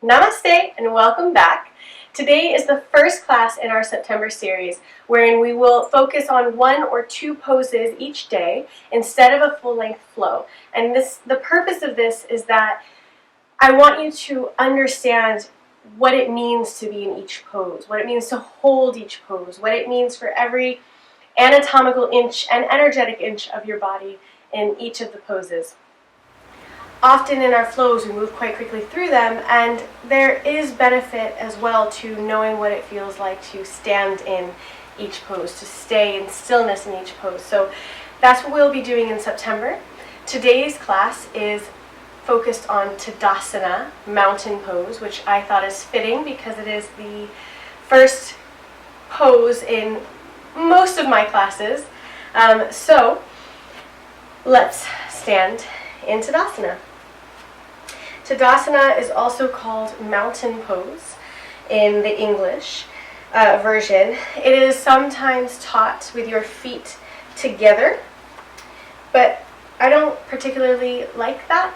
Namaste and welcome back. Today is the first class in our September series wherein we will focus on one or two poses each day instead of a full-length flow. And the purpose of this is that I want you to understand what it means to be in each pose, what it means to hold each pose, what it means for every anatomical inch and energetic inch of your body in each of the poses. Often in our flows we move quite quickly through them, and there is benefit as well to knowing what it feels like to stand in each pose, to stay in stillness in each pose. So that's what we'll be doing in September. Today's class is focused on Tadasana, mountain pose, which I thought is fitting because it is the first pose in most of my classes. So let's stand in Tadasana. Tadasana is also called mountain pose in the English version. It is sometimes taught with your feet together, but I don't particularly like that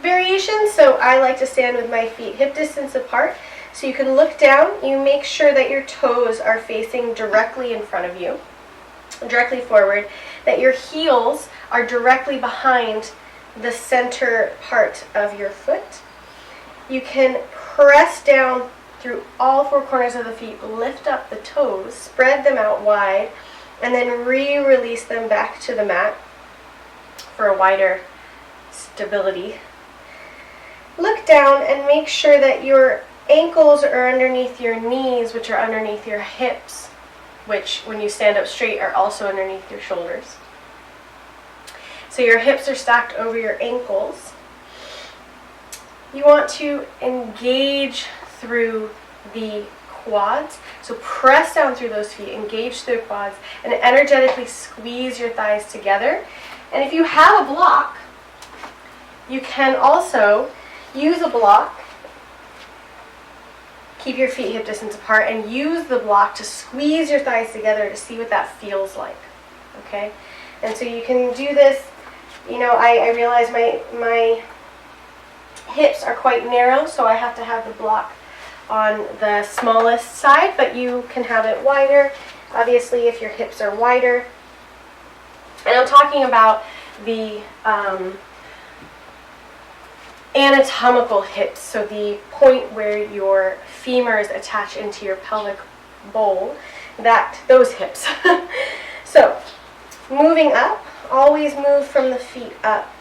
variation, so I like to stand with my feet hip distance apart. So you can look down, you make sure that your toes are facing directly in front of you, directly forward, that your heels are directly behind the center part of your foot. You can press down through all four corners of the feet, lift up the toes, spread them out wide, and then release them back to the mat for a wider stability. Look down and make sure that your ankles are underneath your knees, which are underneath your hips, which when you stand up straight are also underneath your shoulders. So your hips are stacked over your ankles. You want to engage through the quads. So press down through those feet, engage through the quads, and energetically squeeze your thighs together. And if you have a block, you can also use a block. Keep your feet hip distance apart and use the block to squeeze your thighs together to see what that feels like. Okay? And so you can do this. You know, I realize my hips are quite narrow, so I have to have the block on the smallest side, but you can have it wider, obviously, if your hips are wider. And I'm talking about the anatomical hips, so the point where your femurs attach into your pelvic bowl, those hips. So, moving up, always move from the feet up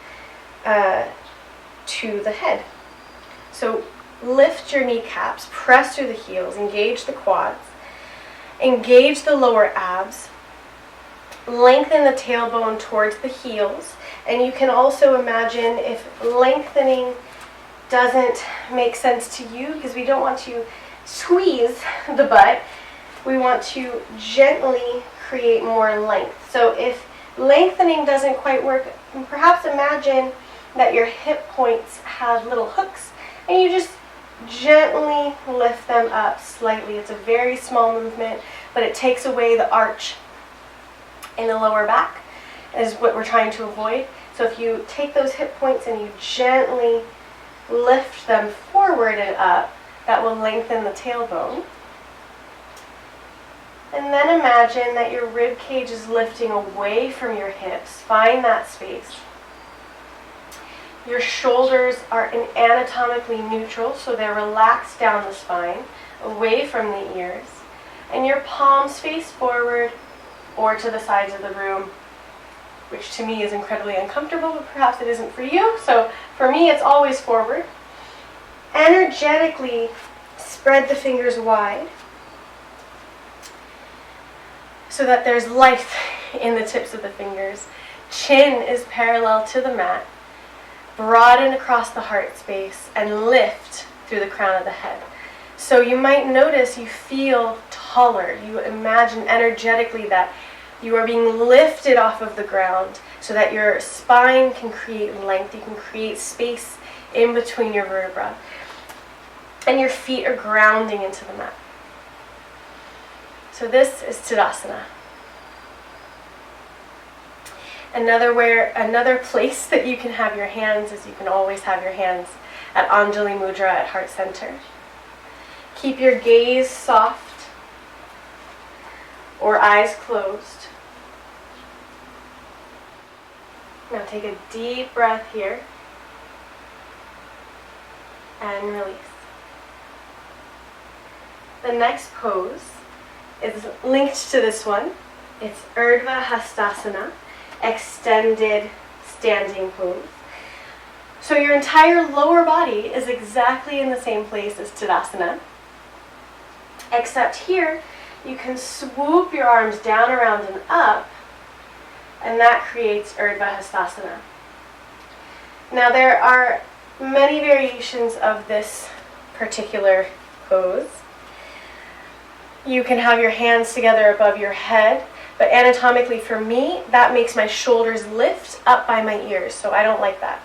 to the head. So lift your kneecaps, press through the heels, engage the quads, engage the lower abs, lengthen the tailbone towards the heels, and you can also imagine if lengthening doesn't make sense to you, because we don't want to squeeze the butt, we want to gently create more length. So if lengthening doesn't quite work, perhaps imagine that your hip points have little hooks and you just gently lift them up slightly. It's a very small movement, but it takes away the arch in the lower back, is what we're trying to avoid. So if you take those hip points and you gently lift them forward and up, that will lengthen the tailbone. And then imagine that your rib cage is lifting away from your hips. Find that space. Your shoulders are anatomically neutral, so they're relaxed down the spine, away from the ears. And your palms face forward or to the sides of the room, which to me is incredibly uncomfortable, but perhaps it isn't for you. So for me, it's always forward. Energetically spread the fingers wide, so that there's life in the tips of the fingers. Chin is parallel to the mat. Broaden across the heart space and lift through the crown of the head. So you might notice you feel taller. You imagine energetically that you are being lifted off of the ground so that your spine can create length. You can create space in between your vertebrae. And your feet are grounding into the mat. So this is Tadasana. Another place that you can have your hands is you can always have your hands at Anjali Mudra at heart center. Keep your gaze soft or eyes closed. Now take a deep breath here and release. The next pose is linked to this one. It's Urdhva Hastasana, extended standing pose. So your entire lower body is exactly in the same place as Tadasana, except here you can swoop your arms down, around, and up, and that creates Urdhva Hastasana. Now there are many variations of this particular pose. You can have your hands together above your head, but anatomically for me, that makes my shoulders lift up by my ears, so I don't like that.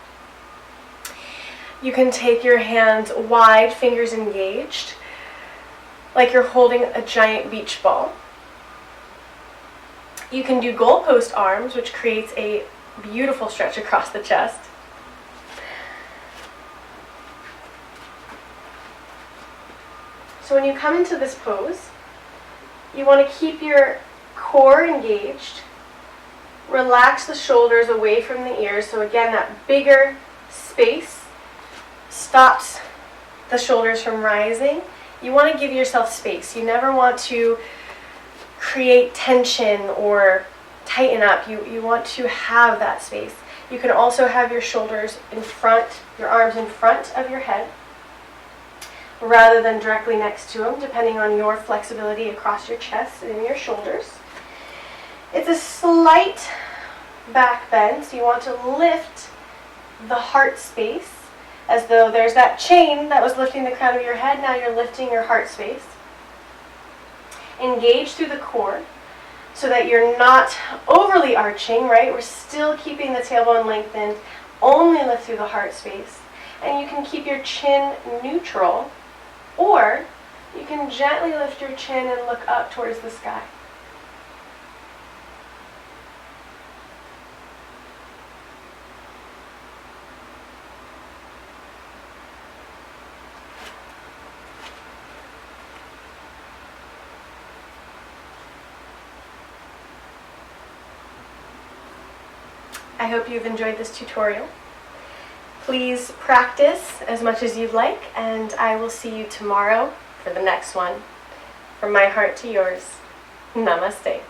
You can take your hands wide, fingers engaged, like you're holding a giant beach ball. You can do goalpost arms, which creates a beautiful stretch across the chest. So when you come into this pose, you want to keep your core engaged. Relax the shoulders away from the ears. So again, that bigger space stops the shoulders from rising. You want to give yourself space. You never want to create tension or tighten up. You want to have that space. You can also have your shoulders in front, your arms in front of your head, rather than directly next to them, depending on your flexibility across your chest and your shoulders. It's a slight back bend, so you want to lift the heart space as though there's that chain that was lifting the crown of your head. Now you're lifting your heart space. Engage through the core so that you're not overly arching, right? We're still keeping the tailbone lengthened. Only lift through the heart space. And you can keep your chin neutral, or you can gently lift your chin and look up towards the sky. I hope you've enjoyed this tutorial. Please practice as much as you'd like, and I will see you tomorrow for the next one. From my heart to yours, Namaste.